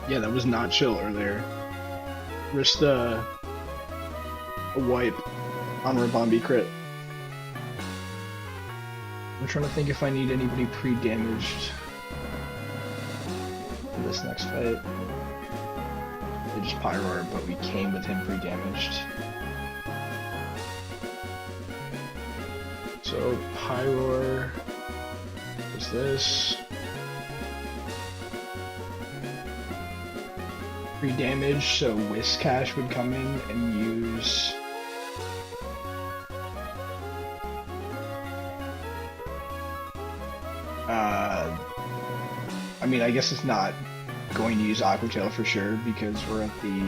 Yeah, that was not chill earlier. Risked a wipe on Rabombi crit. I'm trying to think if I need anybody pre-damaged for this next fight. They just Pyroar, but we came with him pre-damaged. So Pyroar is this. Pre-damage, so Whiscash would come in and use I mean, I guess it's not going to use Aqua Tail for sure because we're at the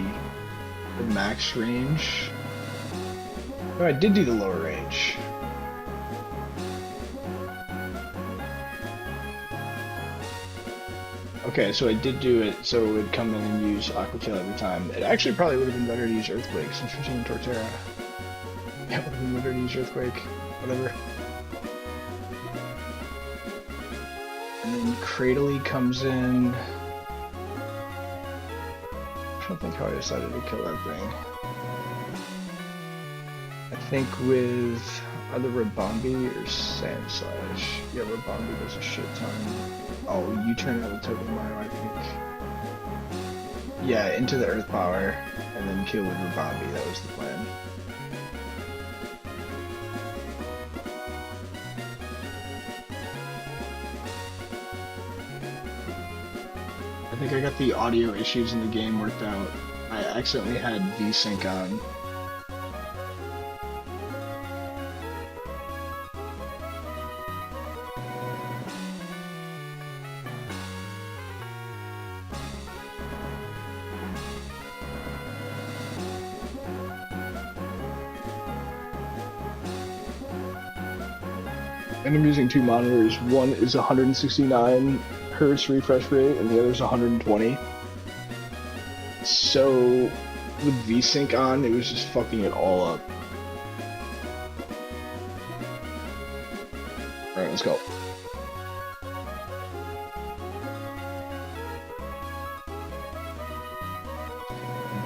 max range. No, I did do the lower range. Okay, so I did do it, so it would come in and use Aqua Tail every time. It actually probably would have been better to use Earthquake since we're doing Torterra. Yeah, it would have been better to use Earthquake. Whatever. And then Cradily comes in. I don't think how I decided to kill that thing. I think with either Rabombi or Sand Slash. Yeah, Rabombi does a shit ton. Oh, you turn out the Token Mario, I think. Yeah, into the Earth Power, and then kill with Rabombi, that was the plan. I think I got the audio issues in the game worked out. I accidentally had VSync on. And I'm using two monitors. One is 169 hertz refresh rate, and the other is 120. So with VSync on, it was just fucking it all up. Alright, let's go.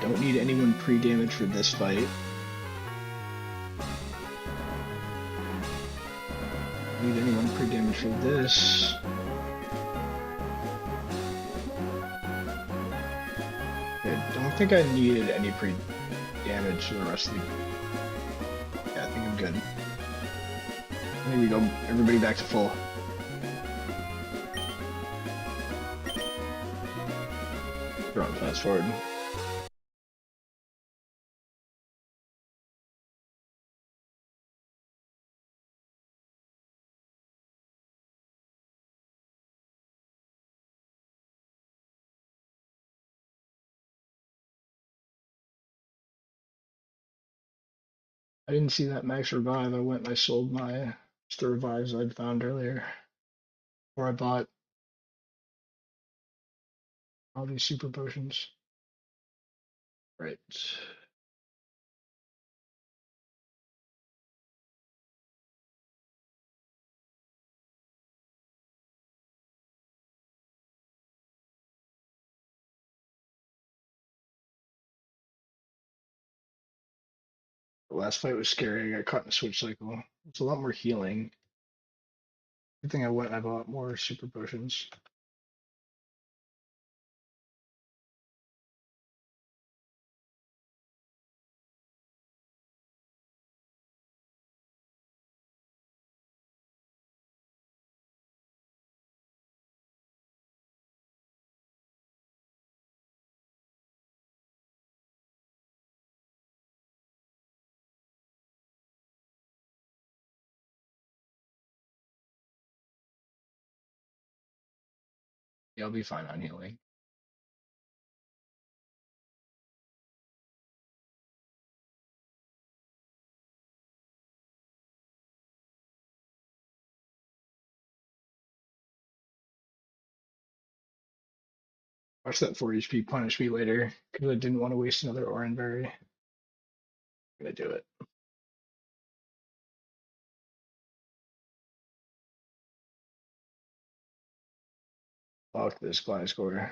Don't need anyone pre-damage for this fight. Need anyone pre-damage for this. Okay, don't think I needed any pre-damage for the rest of the... Yeah, I think I'm good. Here we go, everybody back to full. Run fast forward. I didn't see that max revive. I went and I sold my just the revives I'd found earlier. Or I bought all these super potions. Right. The last fight was scary. I got caught in a switch cycle. It's a lot more healing. Good thing I went and I bought more super potions. Yeah, I'll be fine on healing. Watch that 4 HP punish me later because I didn't want to waste another Oranberry. I'm gonna do it. Fuck this blind score.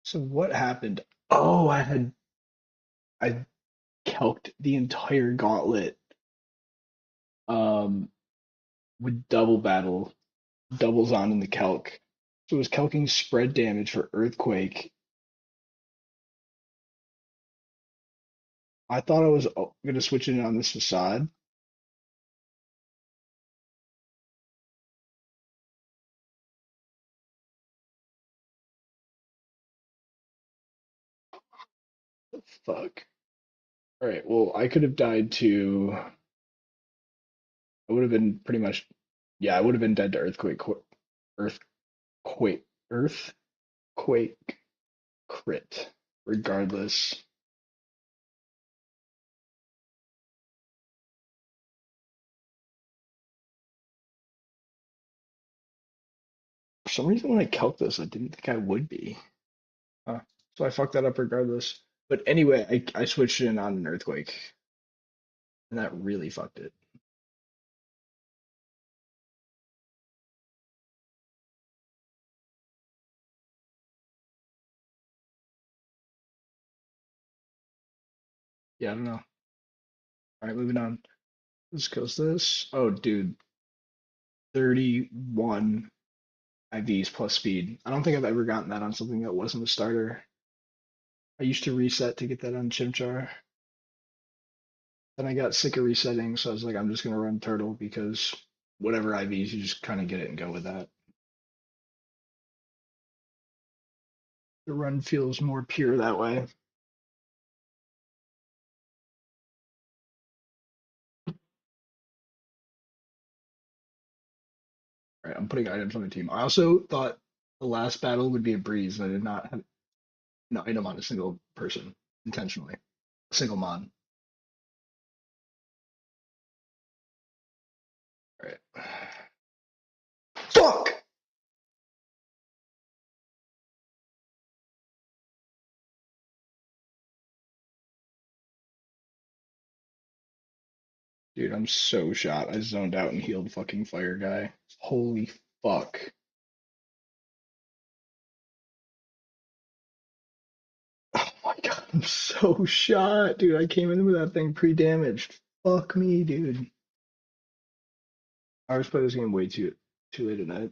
So what happened? Oh, I calced the entire gauntlet um with double battle, doubles on in the calc. So it was calcing spread damage for earthquake. I thought I was gonna switch it on this facade. Fuck. All right. Well, I could have died to. I would have been pretty much. Yeah, I would have been dead to earthquake. Earthquake. Earthquake crit. Regardless. For some reason, when I calc this, I didn't think I would be. Huh. So I fucked that up regardless. But anyway, I switched in on an earthquake, and that really fucked it. Yeah, I don't know. All right, moving on. Let's coast this. Oh, dude, 31 IVs plus speed. I don't think I've ever gotten that on something that wasn't a starter. I used to reset to get that on Chimchar. Then I got sick of resetting, so I was like, I'm just gonna run Turtle because whatever IVs, you just kind of get it and go with that. The run feels more pure that way. All right, I'm putting items on the team. I also thought the last battle would be a breeze. I did not have an item on a single person intentionally. A single mon. All right. Fuck! Dude, I'm so shot. I zoned out and healed fucking fire guy. Holy fuck. Oh my god, I'm so shot, dude. I came in with that thing pre-damaged. Fuck me, dude. I was playing this game way too late at night.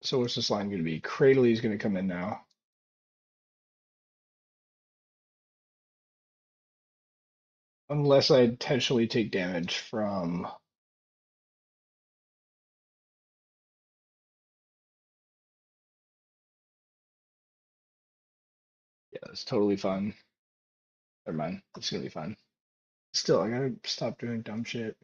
So what's this line gonna be? Cradley's gonna come in now. Unless I intentionally take damage from. Yeah, that's totally fine. Never mind. It's gonna be fine. Still, I gotta stop doing dumb shit.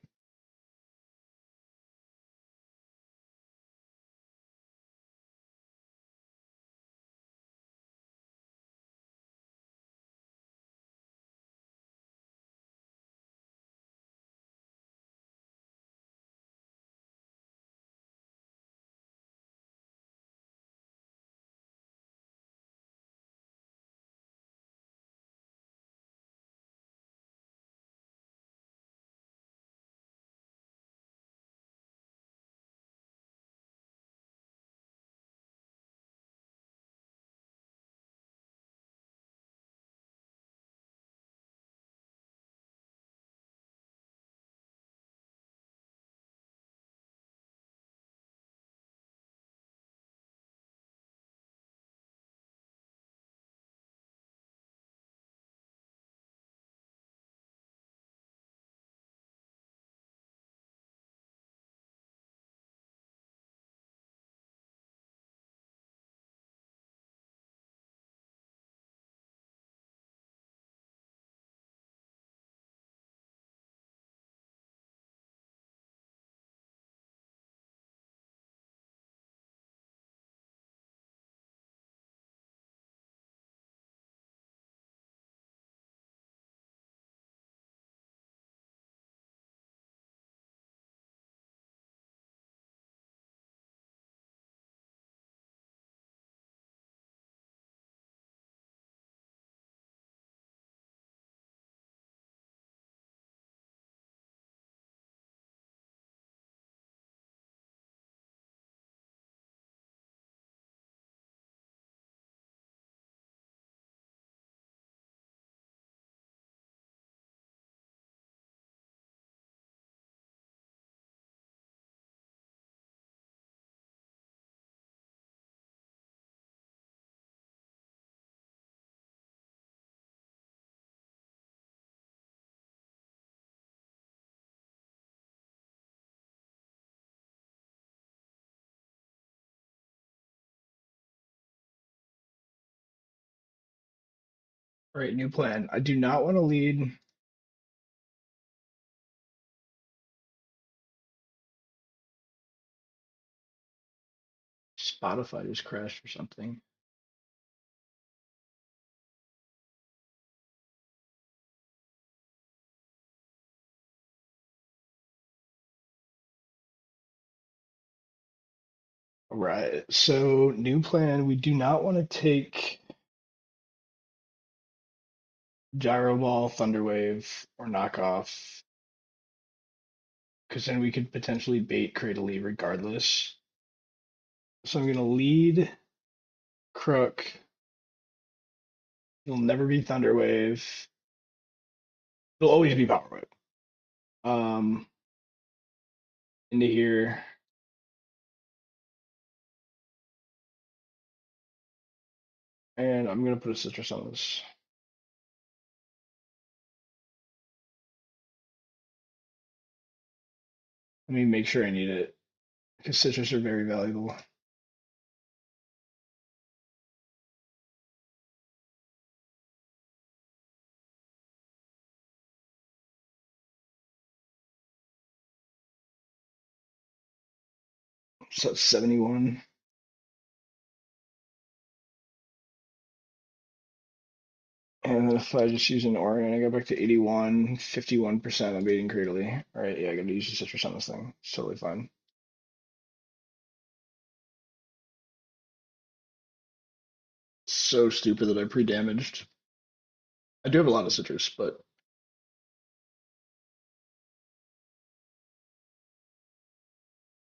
All right, new plan. I do not want to lead. Spotify just crashed or something. All right, so new plan. We do not want to take Gyro Ball, Thunderwave, or Knockoff, because then we could potentially bait Cradily regardless. So I'm gonna lead Crook. It'll never be Thunderwave. It'll always be Power Whip. Um, into here. And I'm gonna put a citrus on this. Let me make sure I need it because citrus are very valuable. So it's 71. And then if I just use an Oregon, I go back to 81, 51% of baiting Cradily. All right, yeah, I gotta use the citrus on this thing. It's totally fine. So stupid that I pre-damaged. I do have a lot of citrus, but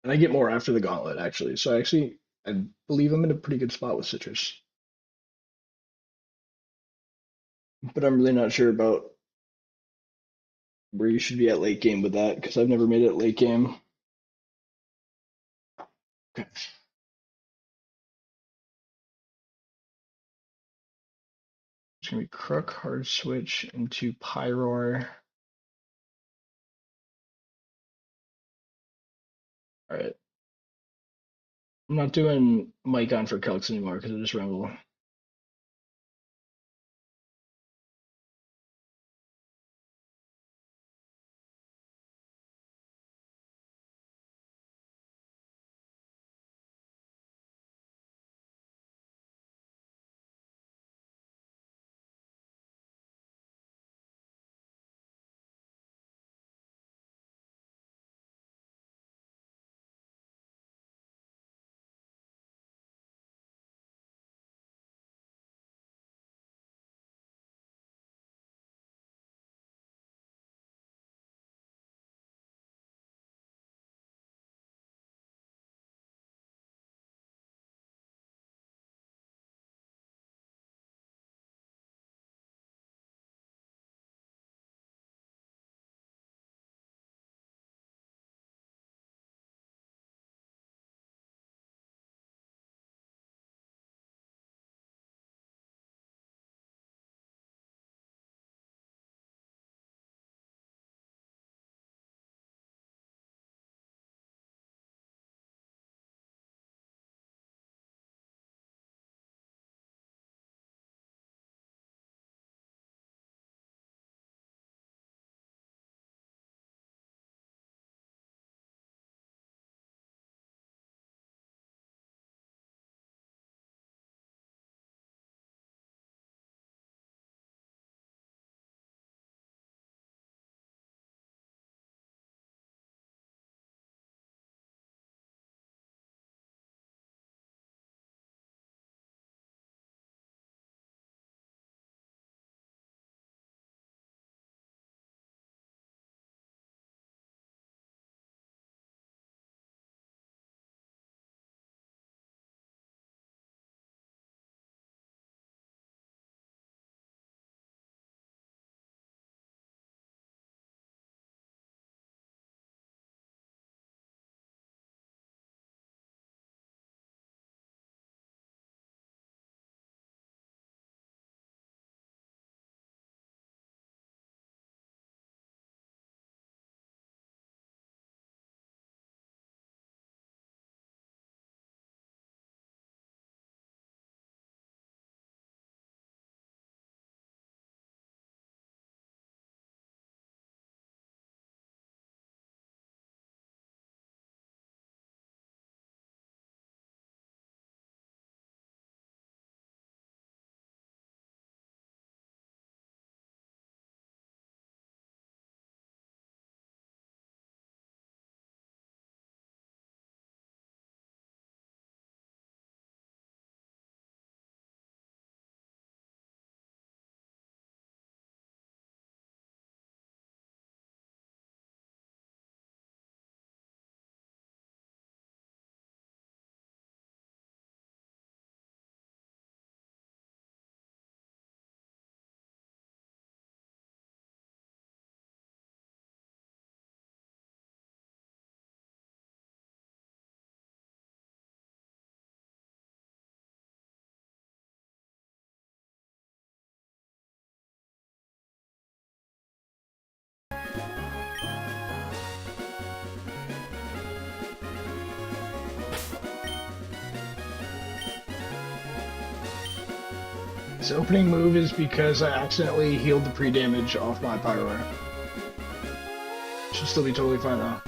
and I get more after the gauntlet actually. So I believe I'm in a pretty good spot with citrus. But I'm really not sure about where you should be at late game with that because I've never made it late game. Okay. It's gonna be Crook, hard switch into Pyroar. All right. I'm not doing Mike on for Kelks anymore because I just ramble. His opening move is because I accidentally healed the pre-damage off my Pyro. Should still be totally fine though.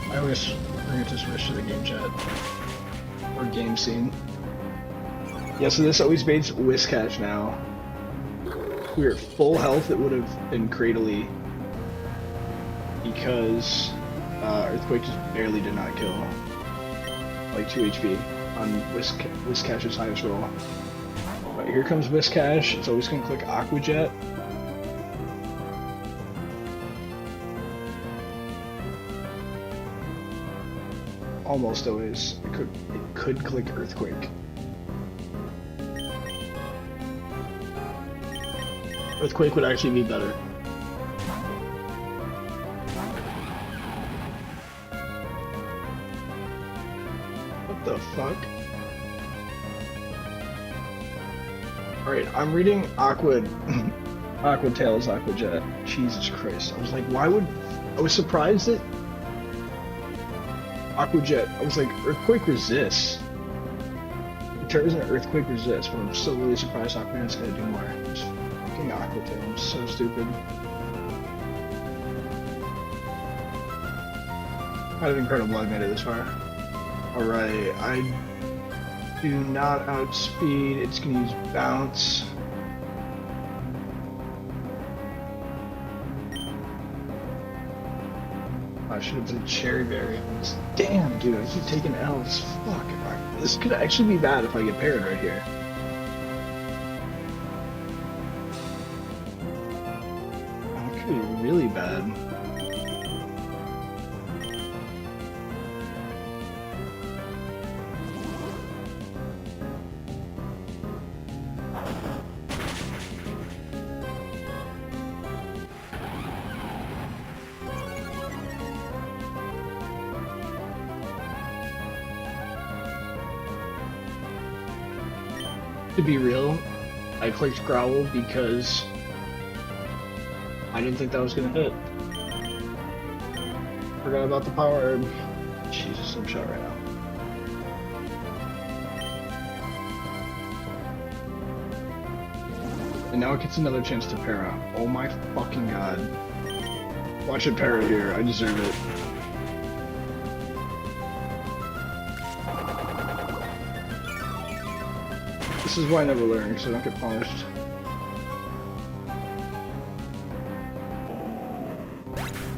I always bring it to switch to the game chat or game scene. Yeah, so this always baits Whiscash now. If we were at full health, it would have been Cradily because Earthquake just barely did not kill. Like 2 HP on Whiscash's highest roll. Right, here comes Whiscash. It's always going to click Aqua Jet. Almost always. It could click Earthquake. Earthquake would actually be better. What the fuck? Alright, I'm reading Aqua Tails, Aqua Jet. Jesus Christ. I was like, why would... I was surprised that Aqua Jet, I was like, Earthquake resists. It turns into Earthquake resists, but I'm still really surprised Aqua Jet's gonna do more. Just fucking Aqua Tail, I'm so stupid. Kind of incredible I made it this far. Alright, I do not outspeed, it's gonna use bounce. I should have done Cherry Berry. Damn, dude, I keep taking L's. Fuck. This could actually be bad if I get paired right here. That could be really bad. To be real, I clicked Growl because I didn't think that was gonna hit. Forgot about the power herb. Jesus, I'm shot right now. And now it gets another chance to para. Oh my fucking god. Watch it para here, I deserve it. This is why I never learn, because I don't get punished.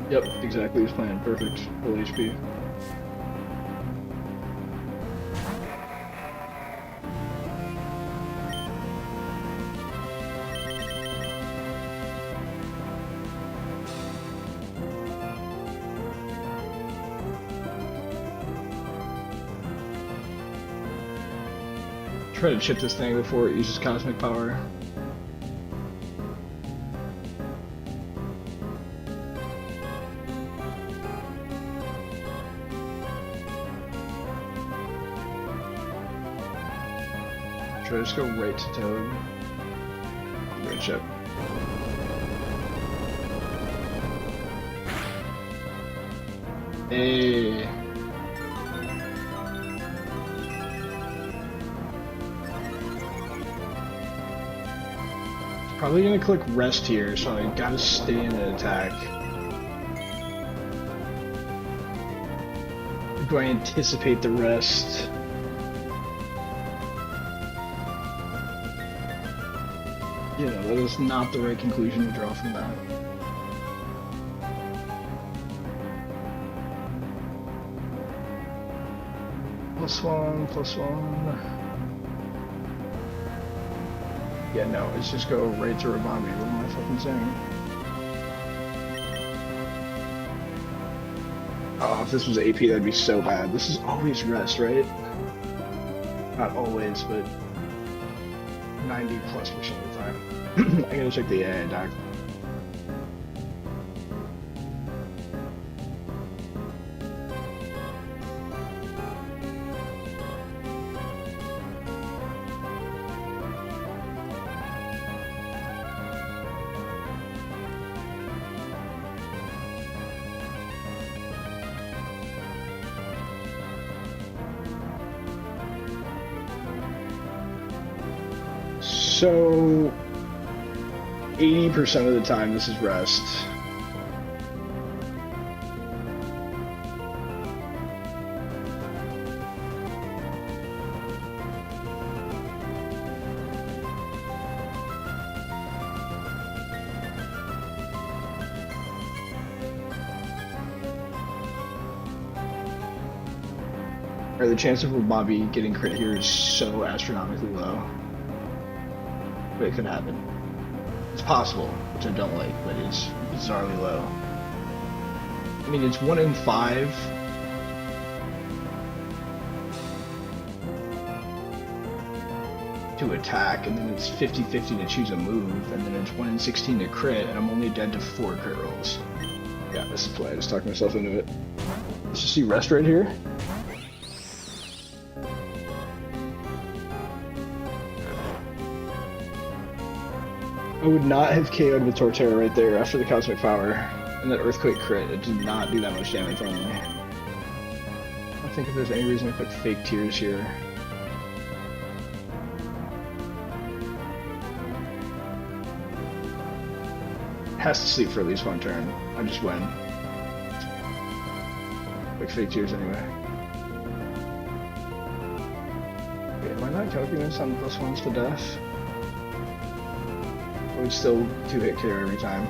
Yep, exactly his plan. Perfect. Full HP. Try to chip this thing before it uses cosmic power. Try to just go right to Toad. Great chip. Hey. Probably gonna click rest here, so I gotta stay in the attack. Do I anticipate the rest? You know, that is not the right conclusion to draw from that. +1, +1. Yeah, no, let's just go right to Rabambi. What am I fucking saying? Oh, if this was AP, that'd be so bad. This is always rest, right? Not always, but 90+% of the time. I gotta check the AI doc. So 80% of the time this is rest. Or the chance of Bobby getting crit here is so astronomically low. But it could happen. It's possible, which I don't like, but it's bizarrely low. I mean, it's 1 in 5. To attack, and then it's 50-50 to choose a move, and then it's 1 in 16 to crit, and I'm only dead to 4 crit rolls. Yeah, this is why I just talked myself into it. Let's just see rest right here. I would not have KO'd with Torterra right there after the Cosmic Power. And that Earthquake crit, it did not do that much damage on me. I don't think if there's any reason to click Fake Tears here. Has to sleep for at least 1 turn. I just win. Click Fake Tears anyway. Wait, am I not calculating this on +1s to death? We still 2-hit KO every time.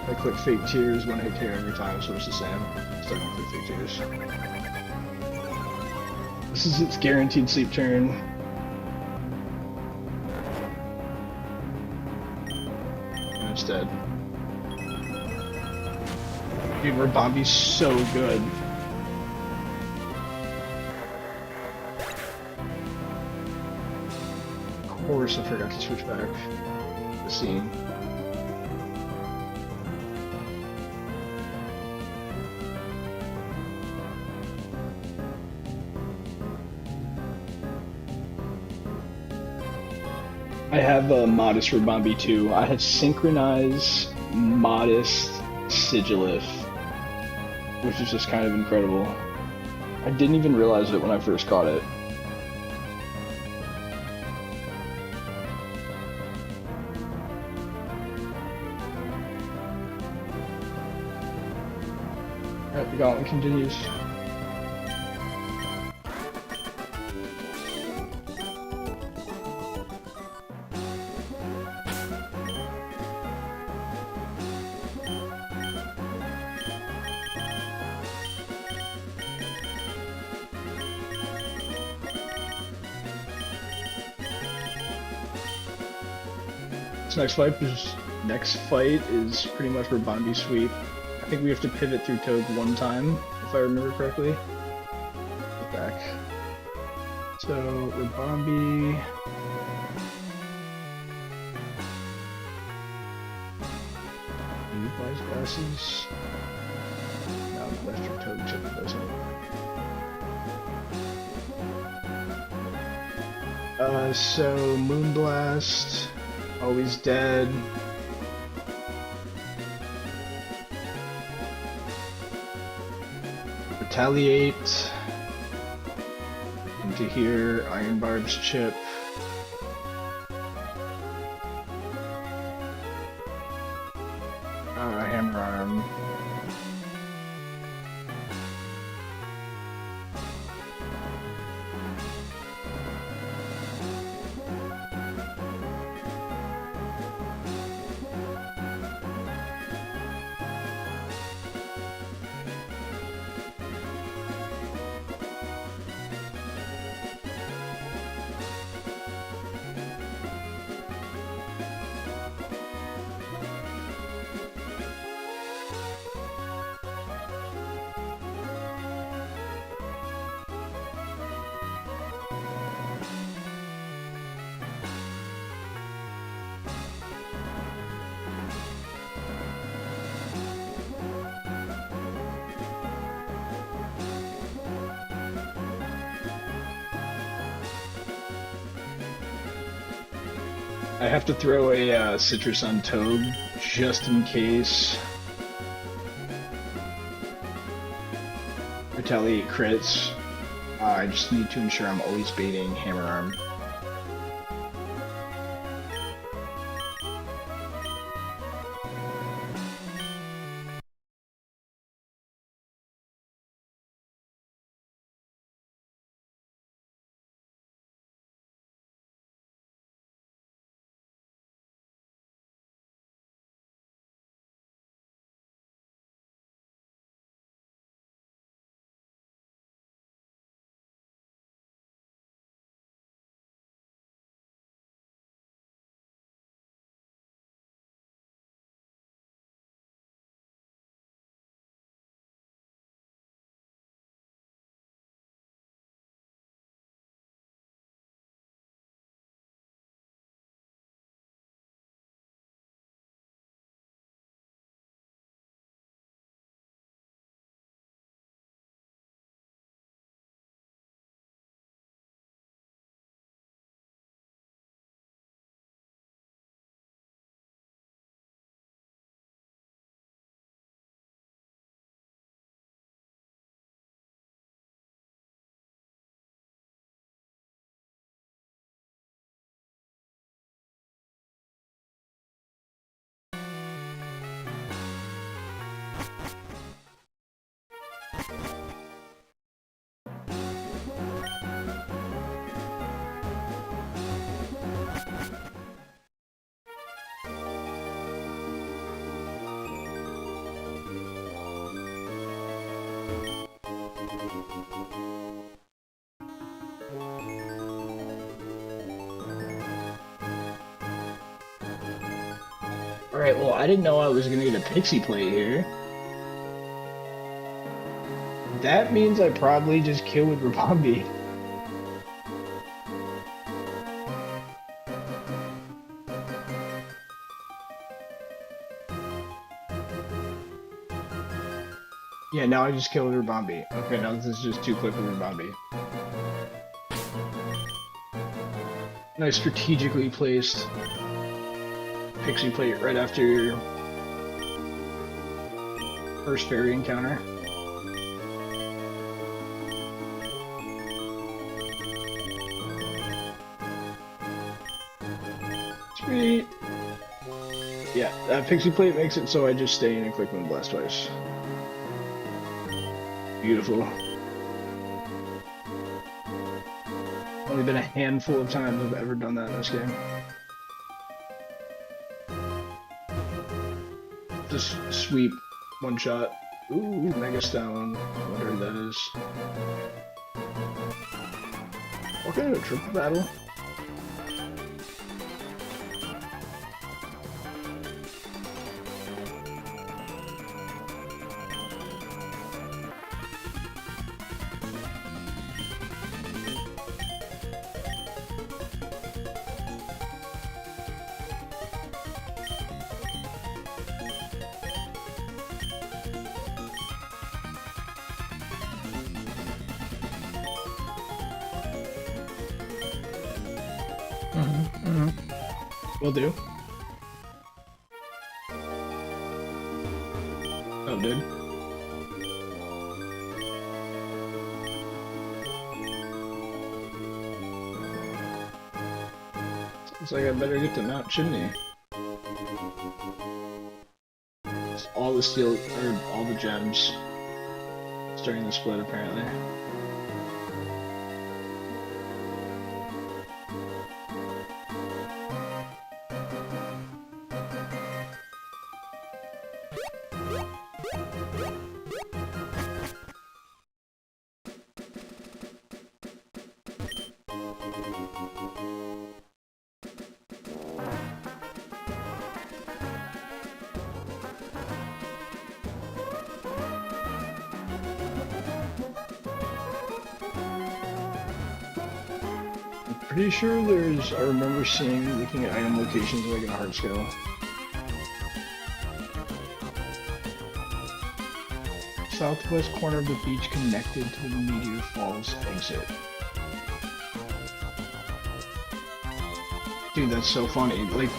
I click Fake Tears, 1-hit KO every time, so it's the same. Still gonna click Fake Tears. This is its guaranteed sleep turn. And it's dead. Dude, Rabambi's so good. Of course I forgot to switch back. Scene. I have a Modest Rabambi too. I have Synchronize, Modest, Sigilif, which is just kind of incredible. I didn't even realize it when I first caught it. Alright, the gauntlet continues. This next fight is pretty much Rabambi sweep. I think we have to pivot through Toad 1 time, if I remember correctly. Look back. So, Rabambi... He buys glasses. No, that's for Toad chip doesn't. So, Moonblast, always dead. Retaliate. Into here, Iron Barb's chip. Hammer Arm. I have to throw a citrus on Toad just in case. Retaliate crits. I just need to ensure I'm always baiting Hammer Arm. Alright, well, I didn't know I was gonna get a pixie plate here. That means I probably just kill with Rabambi. Yeah, now I just kill with Rabambi. Okay, now this is just 2-click with Rabambi. Nice strategically placed pixie plate right after your first fairy encounter. Sweet. Yeah, that pixie plate makes it so I just stay in and click Moonblast twice. Beautiful. Only been a handful of times I've ever done that in this game. Just sweep, one shot. Ooh, Mega Stone. I wonder who that is. Okay, a triple battle. Will do. Oh, dude. Sounds like I better get to Mount Chimney. It's all the steel, or all the gems. Starting the split, apparently. Pretty sure there's, I remember seeing, looking at item locations like in a hard scale. Southwest corner of the beach connected to the Meteor Falls exit. Dude, that's so funny. Like,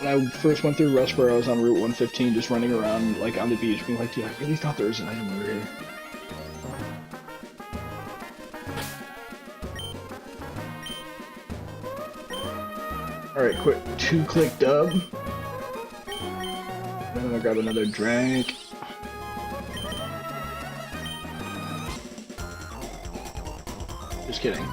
when I first went through Rustboro, I was on Route 115 just running around, like, on the beach, being like, dude, I really thought there was an item over here. Alright, quick 2-click dub. And then I'm gonna grab another drink. Just kidding.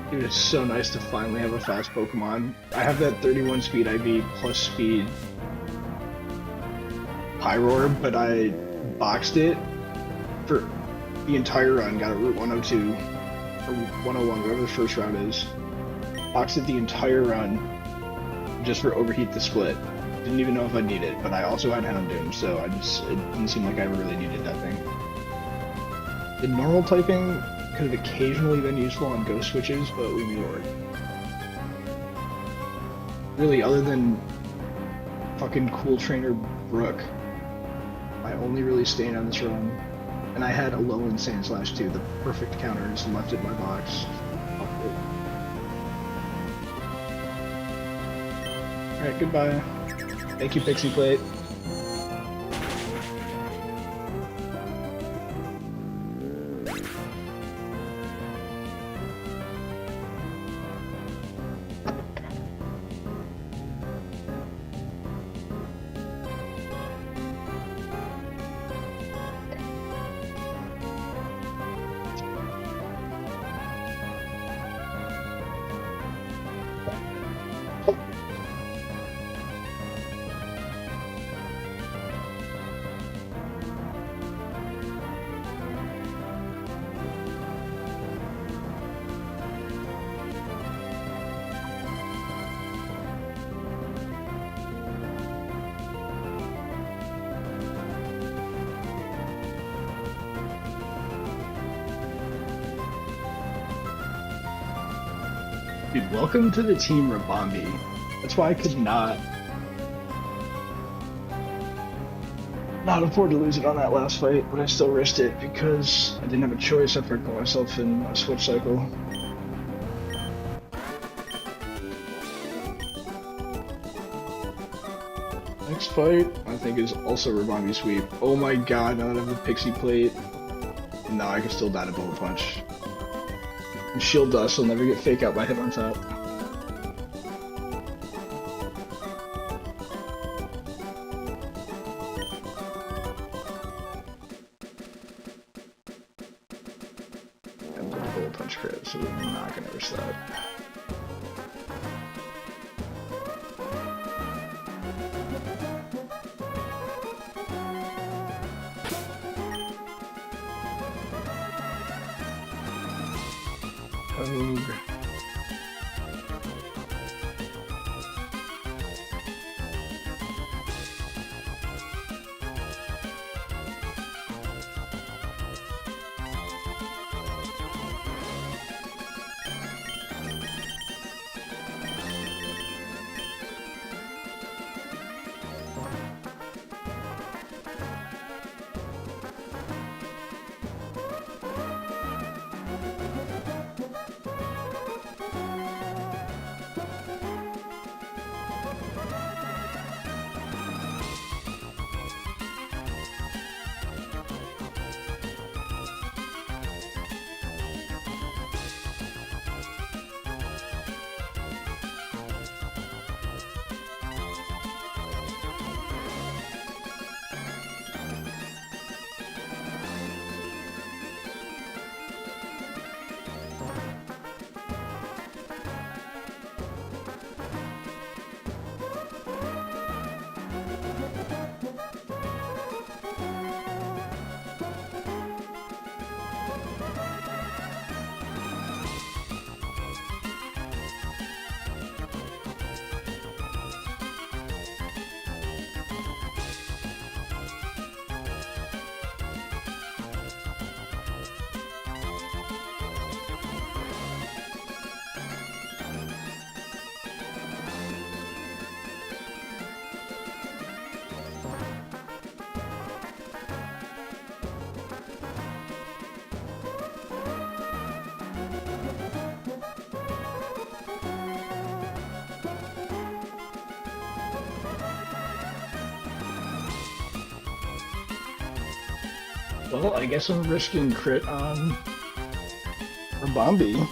Dude, it's so nice to finally have a fast Pokemon. I have that 31 speed IV plus speed Pyroar, but I boxed it for the entire run, got a Route 102, or 101, whatever the first route is. Boxed it the entire run, just for Overheat the Split. Didn't even know if I'd need it, but I also had Houndoom, so it didn't seem like I ever really needed that thing. The normal typing could have occasionally been useful on ghost switches, but we made it work. Really, other than fucking cool trainer Brooke, I only really stayed on this run. And I had a low insane slash too, the perfect counter, just left it in my box. Fucked it. Alright, goodbye. Thank you, Pixie Plate. Dude, welcome to the Team Rabambi. That's why I could not afford to lose it on that last fight, but I still risked it because I didn't have a choice after I put myself in a switch cycle. Next fight, I think, is also Rabambi Sweep. Oh my god, now that I have a Pixie Plate, no, I can still die to Bullet Punch. And Shield Dust will never get fake out by hit on top. I'm going to Bullet Punch crit, so I'm not going to risk that. Ogre. Well, I guess I'm risking crit on Rabambi.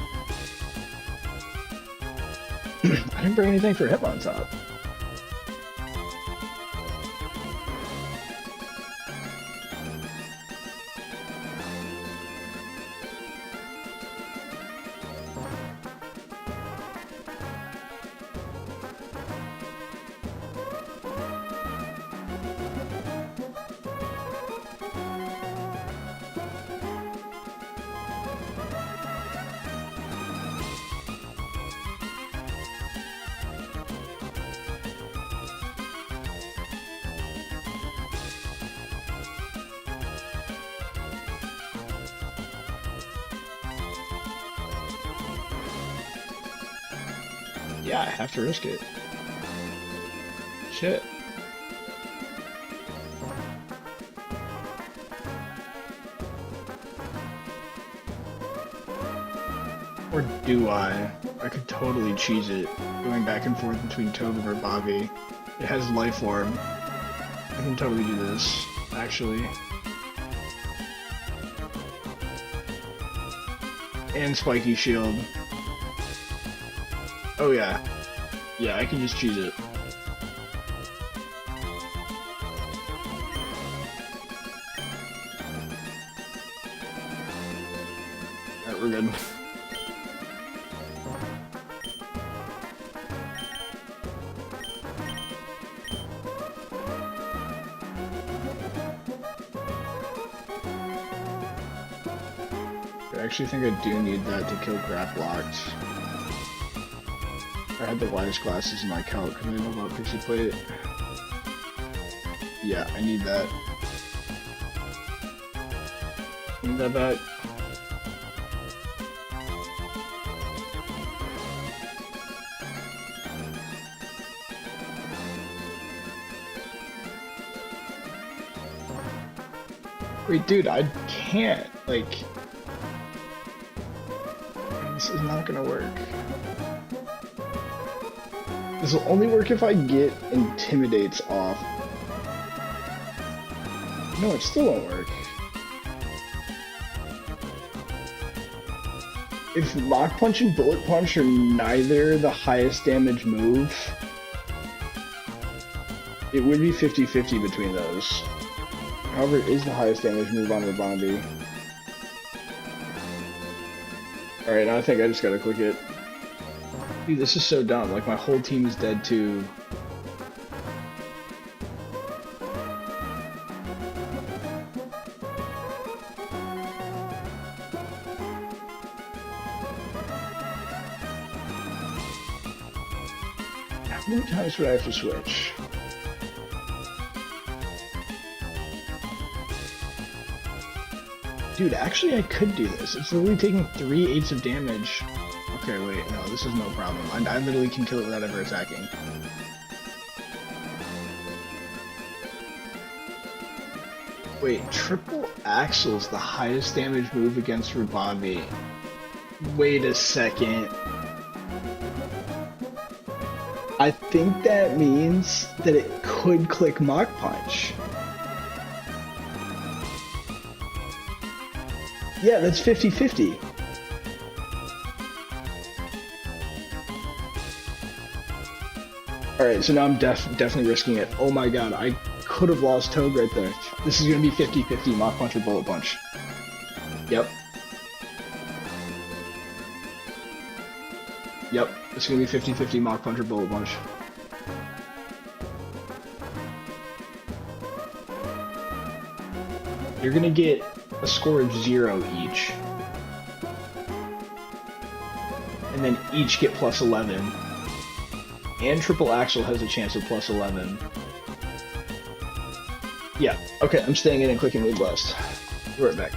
I didn't bring anything for him on top. Yeah, I have to risk it. Shit. Or do I? I could totally cheese it, going back and forth between Tobin or Bobby. It has life orb. I can totally do this, actually. And spiky shield. Oh yeah. Yeah, I can just cheese it. Alright, we're good. I actually think I do need that to kill Grab Locked. I had the widest glasses in my calc because I know about Pixie Plate. Yeah, I need that. Need that back. Wait, dude, I can't. Like, this is not gonna work. This will only work if I get Intimidates off. No, it still won't work. If Mach Punch and Bullet Punch are neither the highest damage move, it would be 50-50 between those. However, it is the highest damage move on Rabambi. Alright, now I think I just gotta click it. Dude, this is so dumb. Like, my whole team is dead too. How many times would I have to switch? Dude, actually I could do this. It's literally taking 3/8 of damage. Okay, wait, no, this is no problem. I literally can kill it without ever attacking. Wait, Triple Axle's the highest damage move against Rabambi. Wait a second. I think that means that it could click Mach Punch. Yeah, that's 50-50. Alright, so now I'm definitely risking it. Oh my god, I could have lost Toad right there. This is going to be 50-50 Mach Punch or Bullet Punch. Yep. Yep, it's going to be 50-50 Mach Punch or Bullet Punch. You're going to get a score of 0 each. And then each get plus 11. And Triple Axle has a chance of plus 11. Yeah, okay, I'm staying in and clicking Mood Blast. We're right back.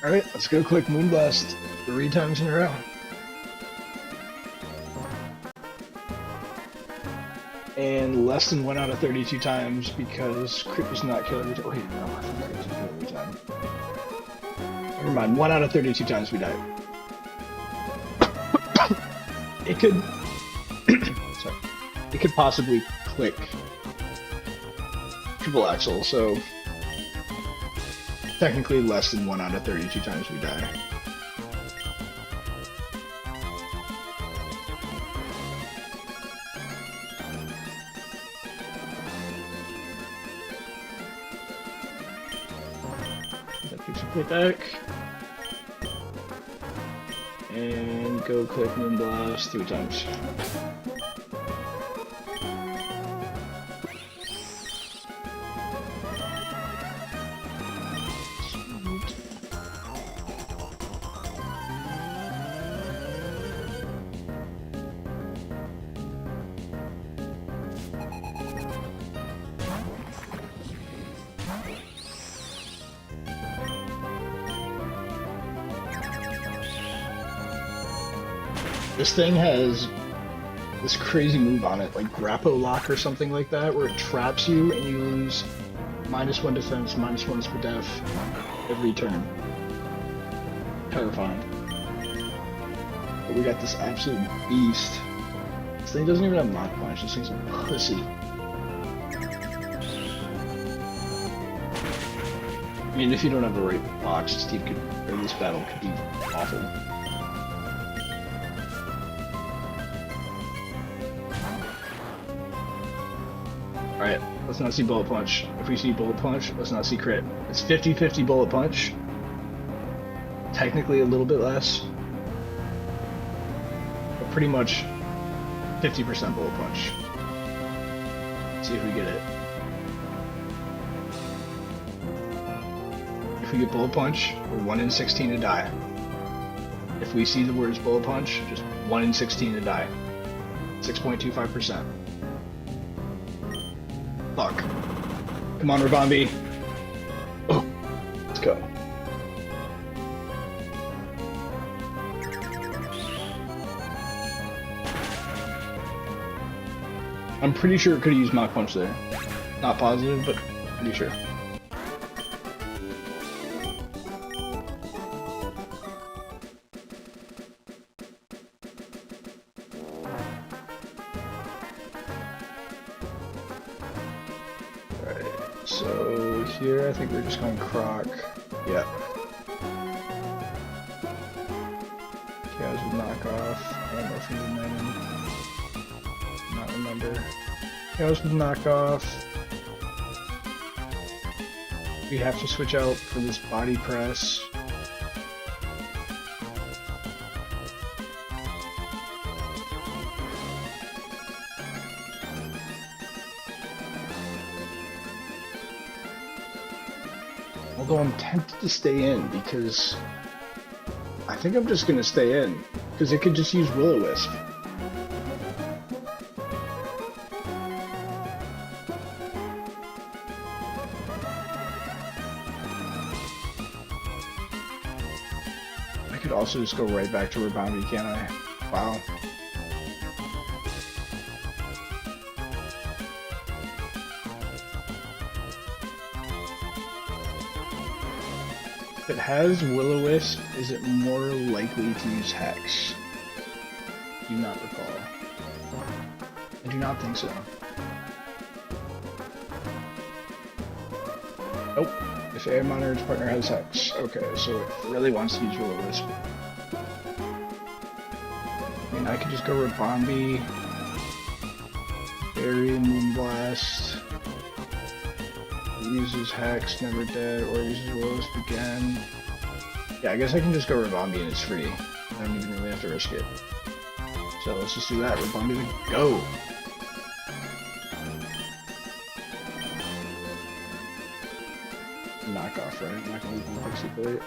Alright, let's go click Moonblast 3 times in a row. And less than 1 out of 32 times because crit does not kill every time. Wait, no, I think crit does kill every time. Never mind, 1 out of 32 times we die. It could... sorry. It could possibly click triple axle, so... technically less than 1 out of 32 times we die. That picks up back. And go click Moonblast 3 times. This thing has this crazy move on it, like Grappo Lock or something like that, where it traps you and you lose -1 defense, -1 for def every turn. Terrifying. But we got this absolute beast. This thing doesn't even have knock punch, this thing's a pussy. I mean, if you don't have the right box, this battle could be awful. Alright, let's not see Bullet Punch. If we see Bullet Punch, let's not see crit. It's 50-50 Bullet Punch. Technically a little bit less. But pretty much 50% Bullet Punch. Let's see if we get it. If we get Bullet Punch, we're 1 in 16 to die. If we see the words Bullet Punch, just 1 in 16 to die. 6.25%. Fuck. Come on, Rabambi. Oh, let's go. I'm pretty sure it could have used Mach Punch there. Not positive, but pretty sure. So here, I think we're just going Croc. Yeah. Cows with knockoff. I don't know if he's a name. Not remember. Cows with knockoff. We have to switch out for this body press. Although I'm tempted to stay in because I think I'm just gonna stay in because it could just use Will-O-Wisp. I could also just go right back to Rabambi, can't I? Wow. If it has Will-O-Wisp, is it more likely to use Hex? Do not recall. I do not think so. Nope. If Air Monitor's partner has Hex. Okay, so it really wants to use Will-O-Wisp. I mean, I could just go Rabambi, Fairy, Moonblast. Uses Hex, Never Dead, or uses Will-O-Wisp again. Yeah, I guess I can just go Rabambi and it's free. I don't even really have to risk it. So let's just do that. Rabambi to go! Knock off, right? Not gonna leave the Pixie Plate.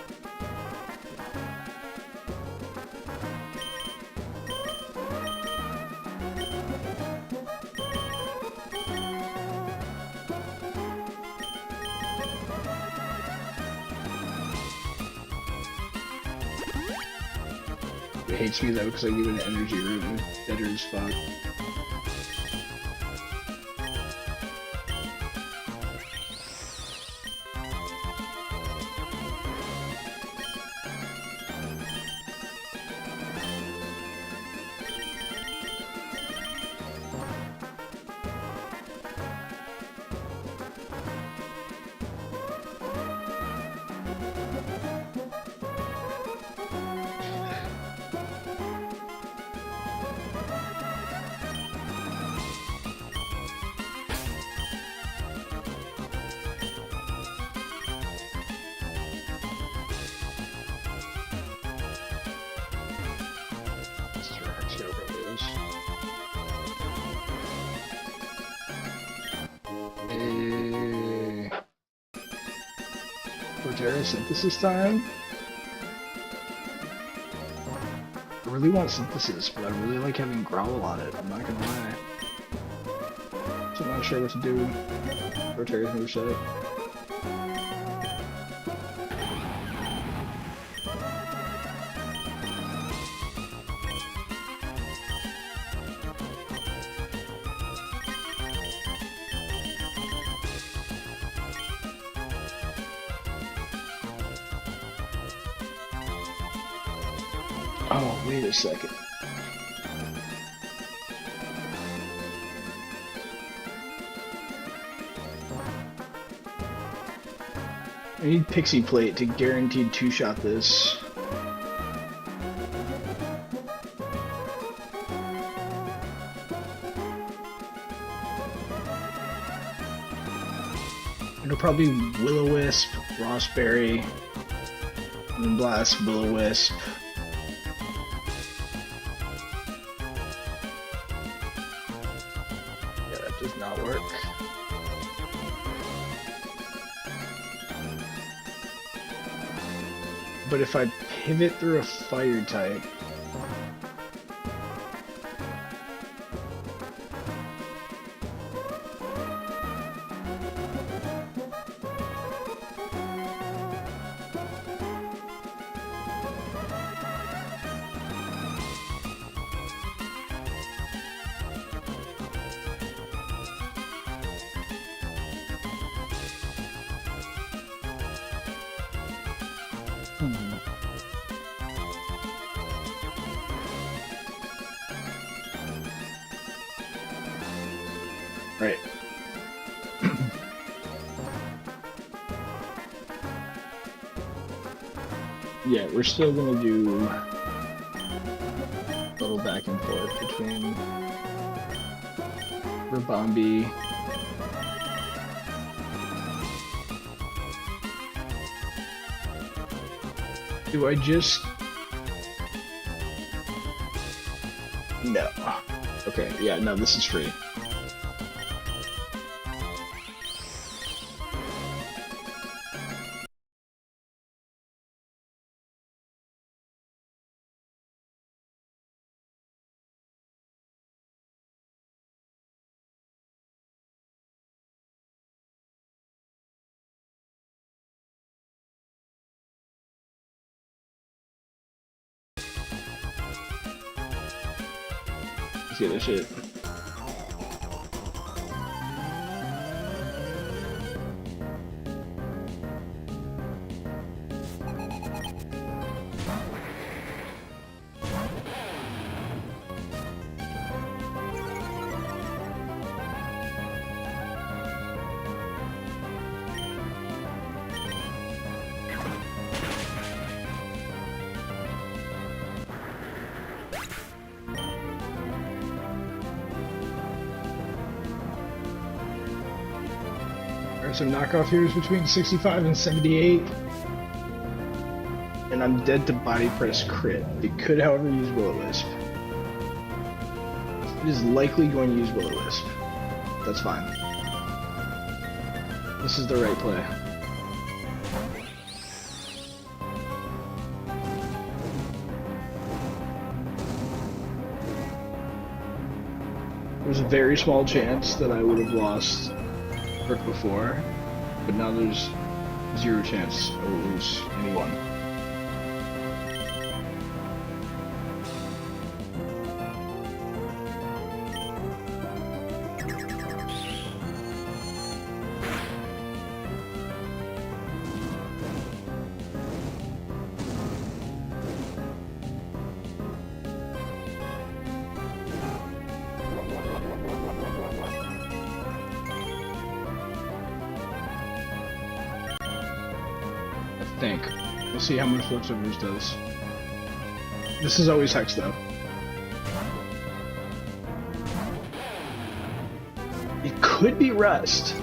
It hates me though because I leave an energy room. Better as fuck. Synthesis time. I really want synthesis, but I really like having growl on it. I'm not gonna lie. So I'm not sure what to do. Rotarius moveset. Oh, wait a second. I need Pixie Plate to guaranteed two-shot this. It'll probably Will-O-Wisp, Rossberry, Moonblast, Will-O-Wisp. Yeah, that does not work. But if I pivot through a fire type, right. Yeah, we're still gonna do a little back and forth between Rabombi. Do I just... No. Okay, yeah, no, this is free. Let's get this shit. Some knockoff heroes between 65 and 78. And I'm dead to body press crit. It could, however, use Will-O-Wisp. It is likely going to use Will-O-Wisp. That's fine. This is the right play. There's a very small chance that I would have lost Brook before, but now there's zero chance I will lose anyone. think. We'll see how much leftovers does. This is always Hex, though. It could be Rust.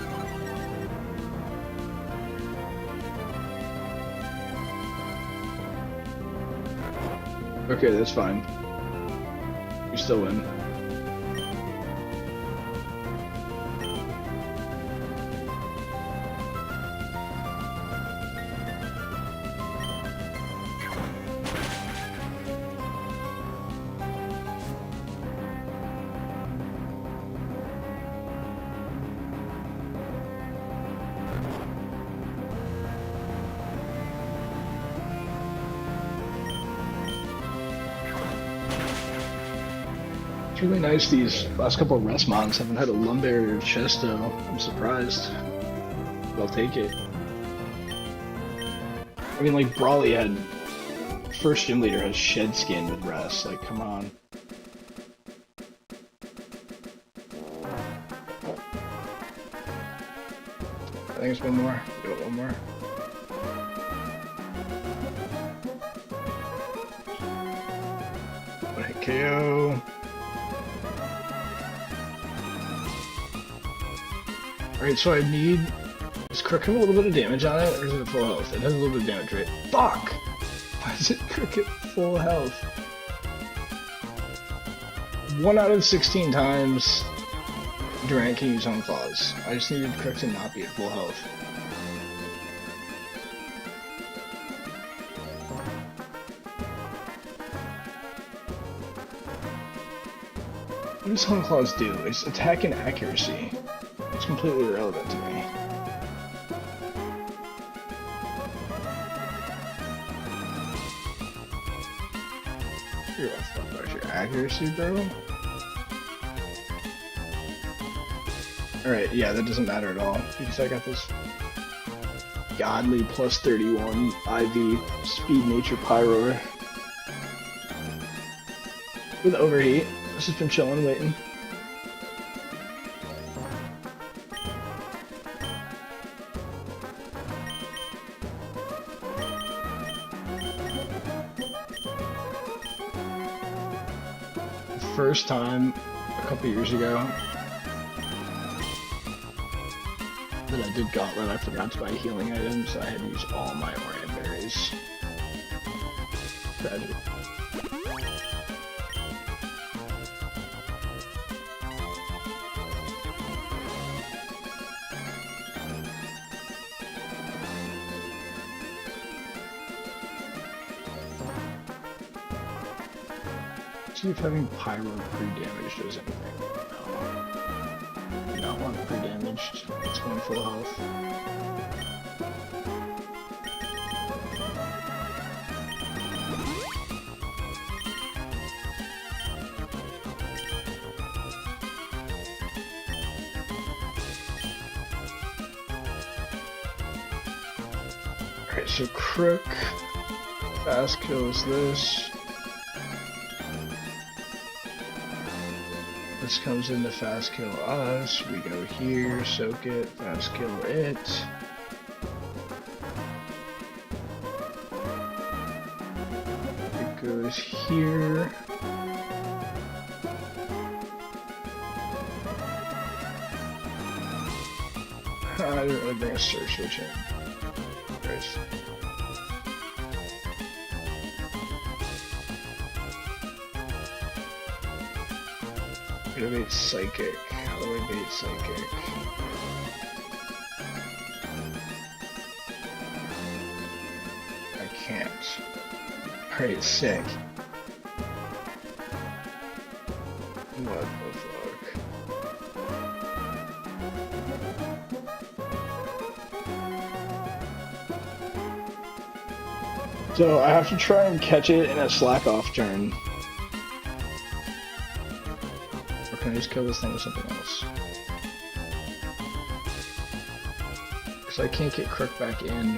Okay, that's fine. We still win. It's really nice these last couple of rest mods haven't had a lumbar or chest though. I'm surprised. But I'll take it. I mean, like, Brawley had... First gym leader has shed skin with rest. Like, come on. I think it's one more. We got one more. One hit KO. Alright, so I need... Does Crook have a little bit of damage on it, or is it full health? It has a little bit of damage, right? Fuck! Why is it Crook at full health? 1 out of 16 times Durant can use Home Claws. I just needed Crook to not be at full health. What does Home Claws do? It's attack and accuracy. It's completely irrelevant to me. You're a fuck about your accuracy, bro. Alright, yeah, that doesn't matter at all, because I got this godly plus 31 IV speed nature pyro with overheat. This has been chilling, waiting. First time a couple years ago that I did Gauntlet, I forgot to buy healing items, so I had to use all my Orion berries. Tragic. See if having pyro pre-damage does anything. No. Do not want pre-damaged. It's going full health. Alright, so Crook fast kills this. This comes in to fast kill us. We go here, soak it, fast kill it. It goes here. I didn't really bring a search switch in. Christ. I'm gonna bait Psychic. How do I bait Psychic? I can't. Alright, sick. What the fuck? So I have to try and catch it in a slack off turn. Can I just kill this thing with something else? Because I can't get Crook back in.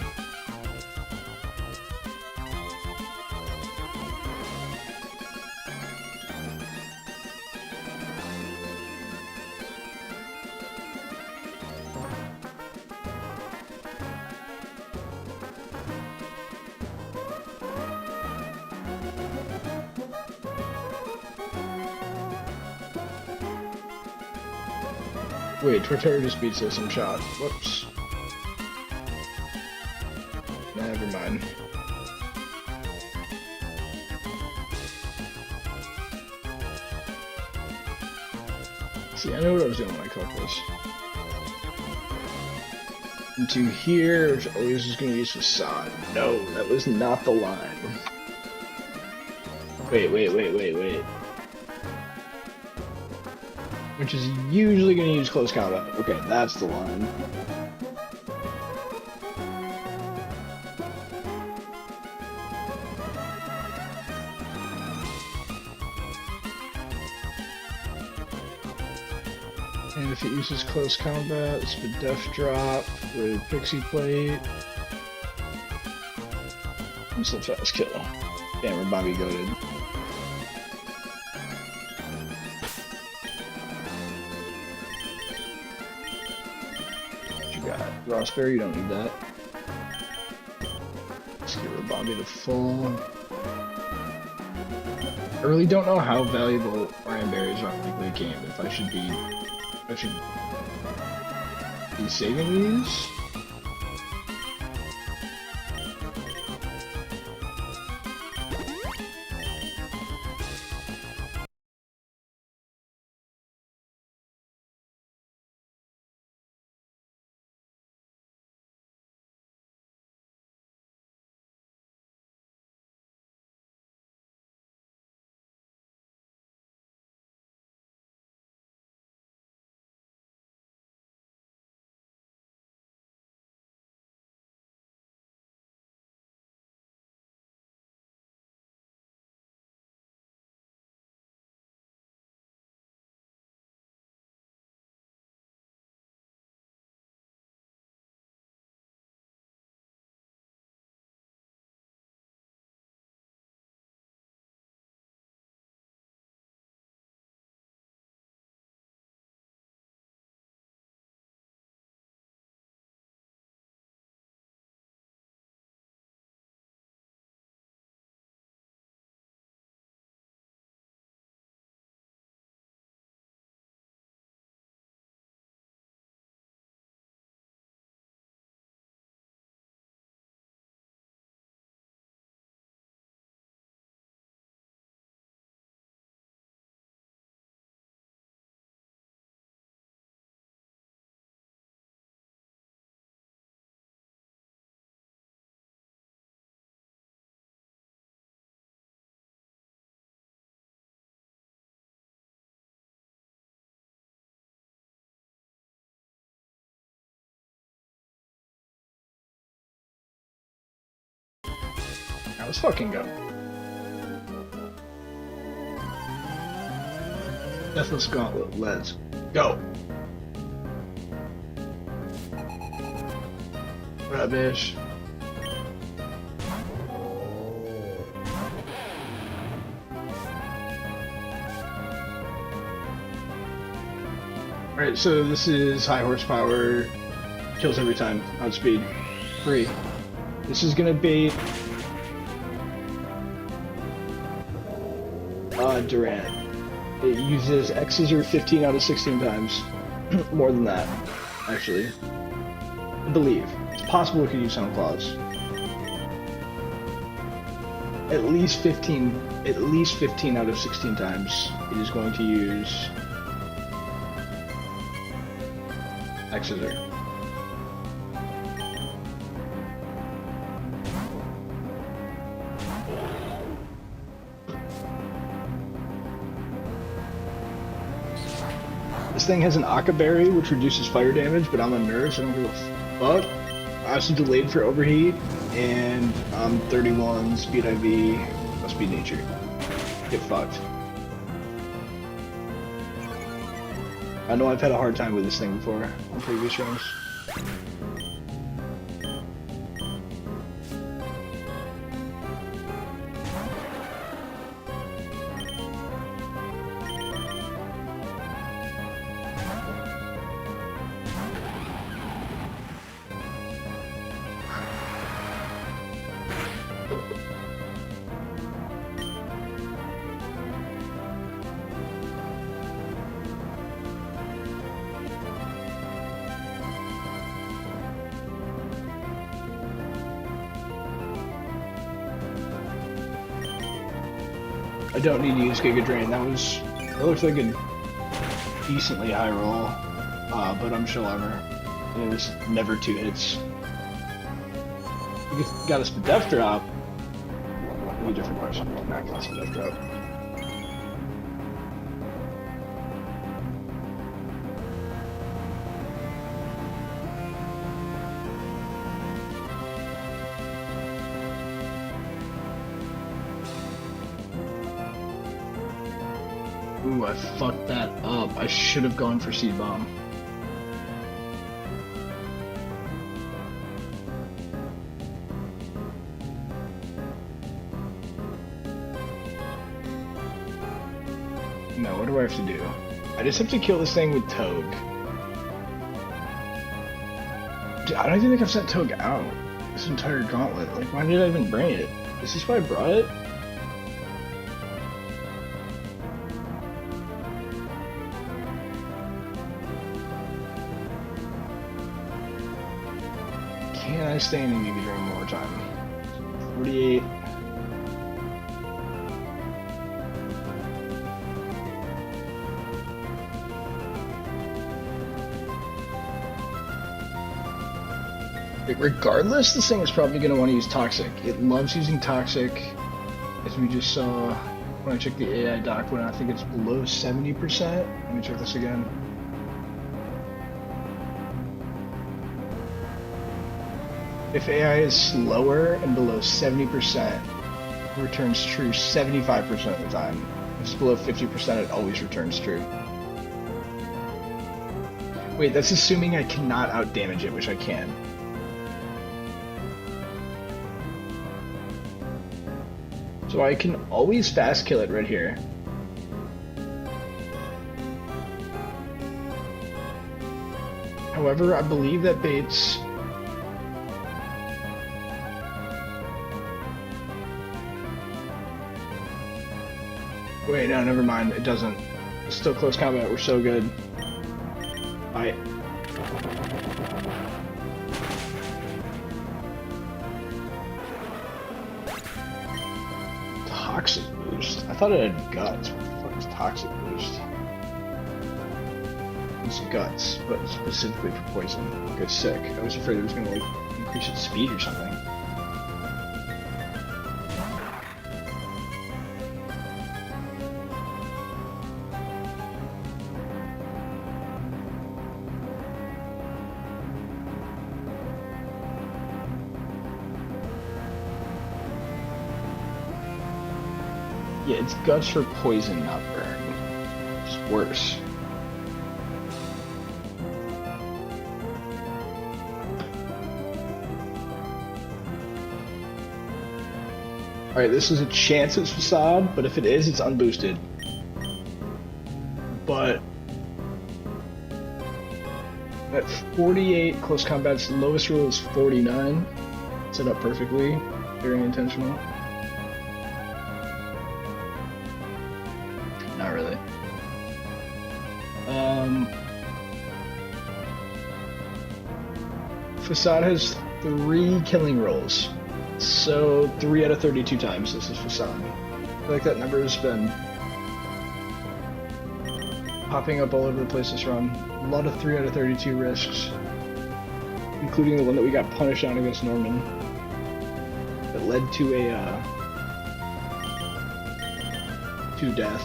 Wait, Torterra just beat System Shock. Whoops. Never mind. See, I know what I was doing when I caught this. Into here, which always is going to use Facade. No, that was not the line. Wait. Which is usually going to use close combat. Okay, that's the line. And if it uses close combat, it's the Death Drop with Pixie Plate. It's a fast kill. Damn, we're Bobby goated. What you got? Rossberry, you don't need that. Let's get Rabambi to full. I really don't know how valuable Iron Berries are in the game. If I should be saving these. Now let's fucking go. Deathless Gauntlet, let's go. Rubbish. Alright, so this is high horsepower, kills every time, outspeed, free. This is gonna bait Durant. It uses X-Scissor 15 out of 16 times. More than that, actually. I believe. It's possible it could use Sound Claws. At least 15 out of 16 times it is going to use X-Scissor. This thing has an Akka Berry, which reduces fire damage, but I'm a nerd, so I don't give a fuck. I also delayed for overheat, and I'm 31 speed IV, speed nature. Get fucked. I know I've had a hard time with this thing before on previous runs. I don't need to use Giga Drain. That looks like a decently high roll, but I'm sure it was never 2 hits. You got us the death drop. Maybe a different question. Not got us the death drop. Ooh, I fucked that up. I should have gone for Seed Bomb. No, what do I have to do? I just have to kill this thing with Togue. Dude, I don't even think I've sent Togue out this entire gauntlet. Like, why did I even bring it? Is this why I brought it? Can I stay in and maybe during more time? 48. Regardless, this thing is probably going to want to use Toxic. It loves using Toxic, as we just saw when I checked the AI doc when I think it's below 70%. Let me check this again. If AI is slower and below 70%, it returns true 75% of the time. If it's below 50%, it always returns true. Wait, that's assuming I cannot outdamage it, which I can. So I can always fast kill it right here. However, I believe that baits... Wait, no, never mind. It doesn't. It's still close combat. We're so good. Bye. Toxic boost? I thought it had guts. What the fuck is toxic boost? It's guts, but specifically for poison. Okay, sick. I was afraid it was gonna like increase its speed or something. Yeah, it's guts for poison, not burn. It's worse. Alright, this is a chance it's Facade, but if it is, it's unboosted. But... at 48, close combat's lowest roll is 49. Set up perfectly. Very intentional. Not really. Facade has 3 killing rolls. So 3 out of 32 times this is Facade. I feel like that number has been popping up all over the place this run. A lot of 3 out of 32 risks. Including the one that we got punished on against Norman. That led to a to death.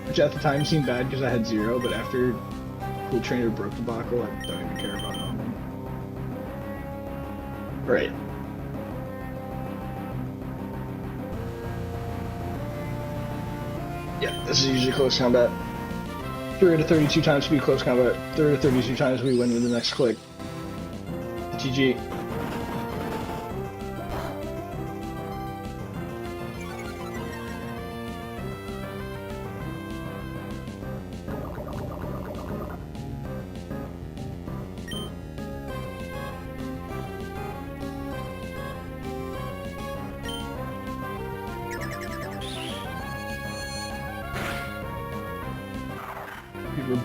Which at the time seemed bad because I had 0, but after Cool Trainer broke the debacle, I don't even care about Norman. Right. Yeah, this is usually close combat. 3 out of 32 times we close combat. 3 out of 32 times we win with the next click. GG.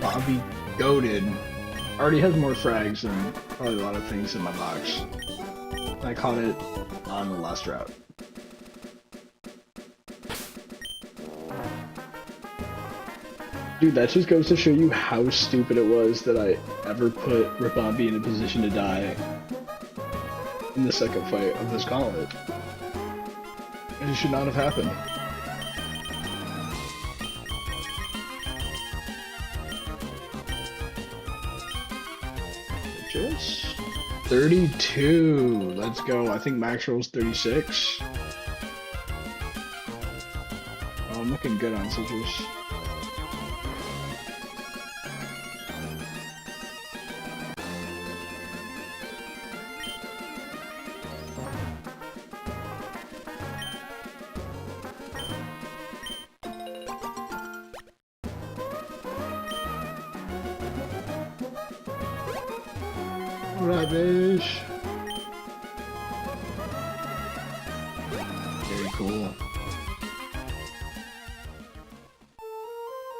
Bobby goated. Already has more frags than probably a lot of things in my box. I caught it on the last route. Dude, that just goes to show you how stupid it was that I ever put Rabambi in a position to die in the second fight of this gauntlet. It should not have happened. Just 32. Let's go. I think max roll's 36. Oh, I'm looking good on Citrus. Rubbish. Very cool.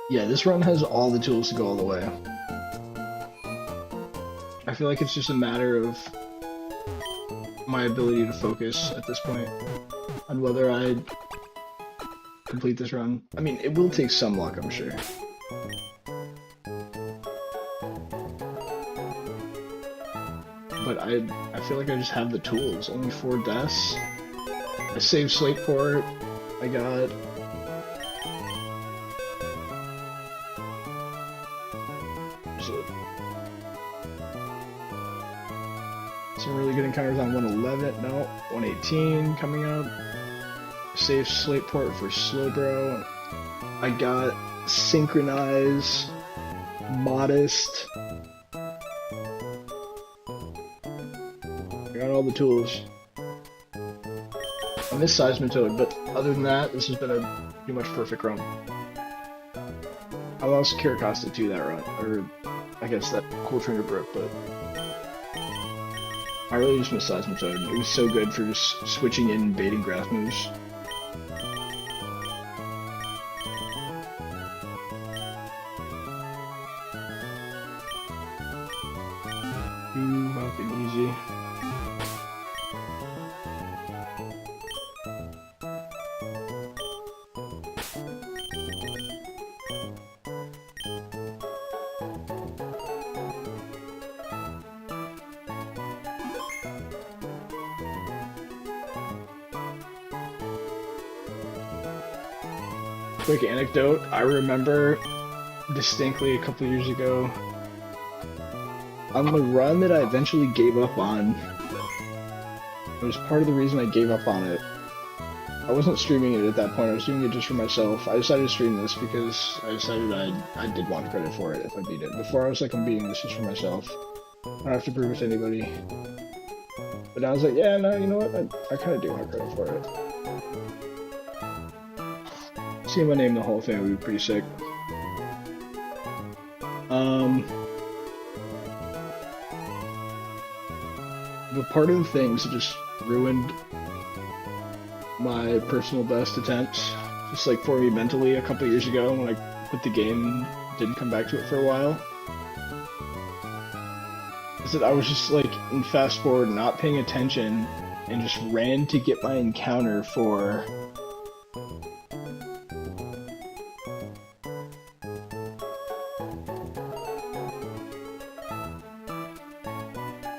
Yeah, this run has all the tools to go all the way. I feel like it's just a matter of my ability to focus at this point on whether I complete this run. I mean, it will take some luck, I'm sure. But I feel like I just have the tools. Only 4 deaths. I saved Slateport. I got... some really good encounters on 111. No, 118 coming up. Saved Slateport for Slowbro. I got Synchronize, Modest. I got all the tools. I missed Seismitoad, but other than that, this has been a pretty much perfect run. I lost Kirakosta too that run, or I guess that cool trainer broke, but I really just missed Seismitoad. It was so good for just switching in and baiting grass moves. Fucking easy. Quick anecdote, I remember distinctly a couple years ago, on the run that I eventually gave up on, it was part of the reason I gave up on it. I wasn't streaming it at that point, I was doing it just for myself. I decided to stream this because I decided I did want credit for it if I beat it. Before I was like, I'm beating this just for myself. I don't have to prove it to anybody. But now I was like, yeah, no, you know what, I kind of do want credit for it. Seeing my name in the Hall of Fame would be pretty sick. But part of the things that just ruined my personal best attempts, just like for me mentally a couple years ago when I quit the game, didn't come back to it for a while, is that I was just like in fast forward not paying attention and just ran to get my encounter for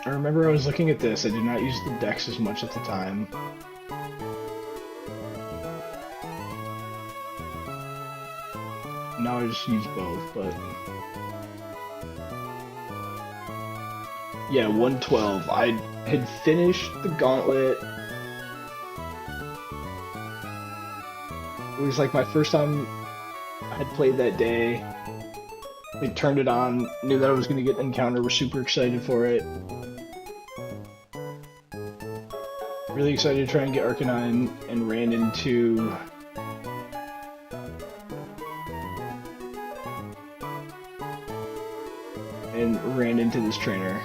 I remember I was looking at this, I did not use the dex as much at the time. Now I just use both, but... yeah, 112. I had finished the gauntlet. It was like my first time I had played that day. I turned it on, knew that I was going to get an encounter, was super excited for it. Really excited to try and get Arcanine, and ran into... this trainer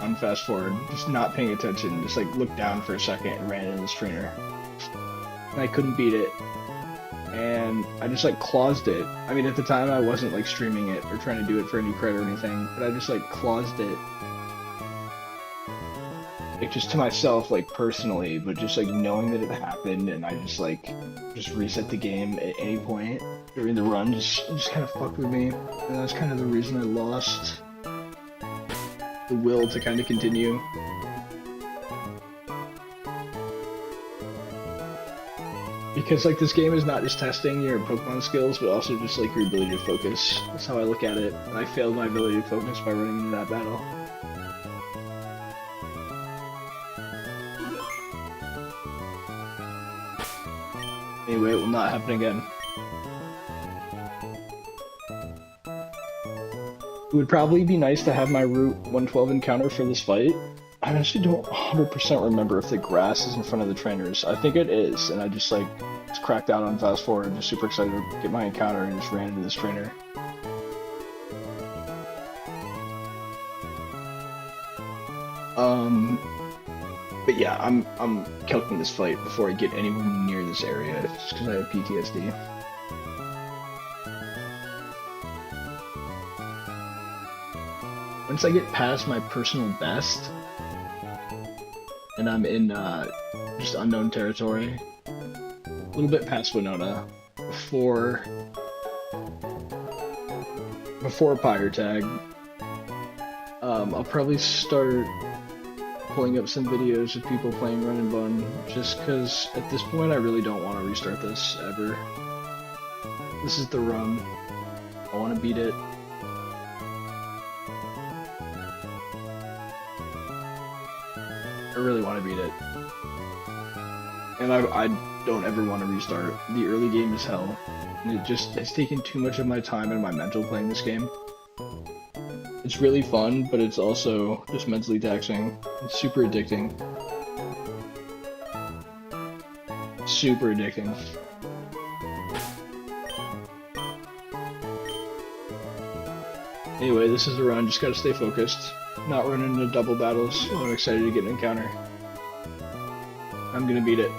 on fast forward, just not paying attention, just like looked down for a second and ran into this trainer. And I couldn't beat it. And I just like claused it. I mean, at the time I wasn't like streaming it or trying to do it for any credit or anything, but I just like claused it. like just to myself, like personally, but just like knowing that it happened, and I just like just reset the game at any point during the run, just kind of fucked with me, and that's kind of the reason I lost the will to kind of continue. Because like this game is not just testing your Pokemon skills, but also just like your ability to focus. That's how I look at it. And I failed my ability to focus by running into that battle. Anyway, it will not happen again. It would probably be nice to have my Route 112 encounter for this fight. I actually don't 100% remember if the grass is in front of the trainers. I think it is, and I just like just cracked out on fast forward and just super excited to get my encounter and just ran into this trainer. But yeah, I'm calculating this fight before I get anywhere near this area, just because I have PTSD. Once I get past my personal best, and I'm in just unknown territory, a little bit past Winona, before Pyre Tag, I'll probably start pulling up some videos of people playing Run and Bun, just because at this point I really don't want to restart this ever. This is the run. I want to beat it. I really want to beat it. And I don't ever want to restart. The early game is hell. And it's taken too much of my time and my mental playing this game. It's really fun, but it's also just mentally taxing. It's super addicting. Super addicting. Anyway, this is the run. Just gotta stay focused. Not run into double battles. I'm excited to get an encounter. I'm gonna beat it.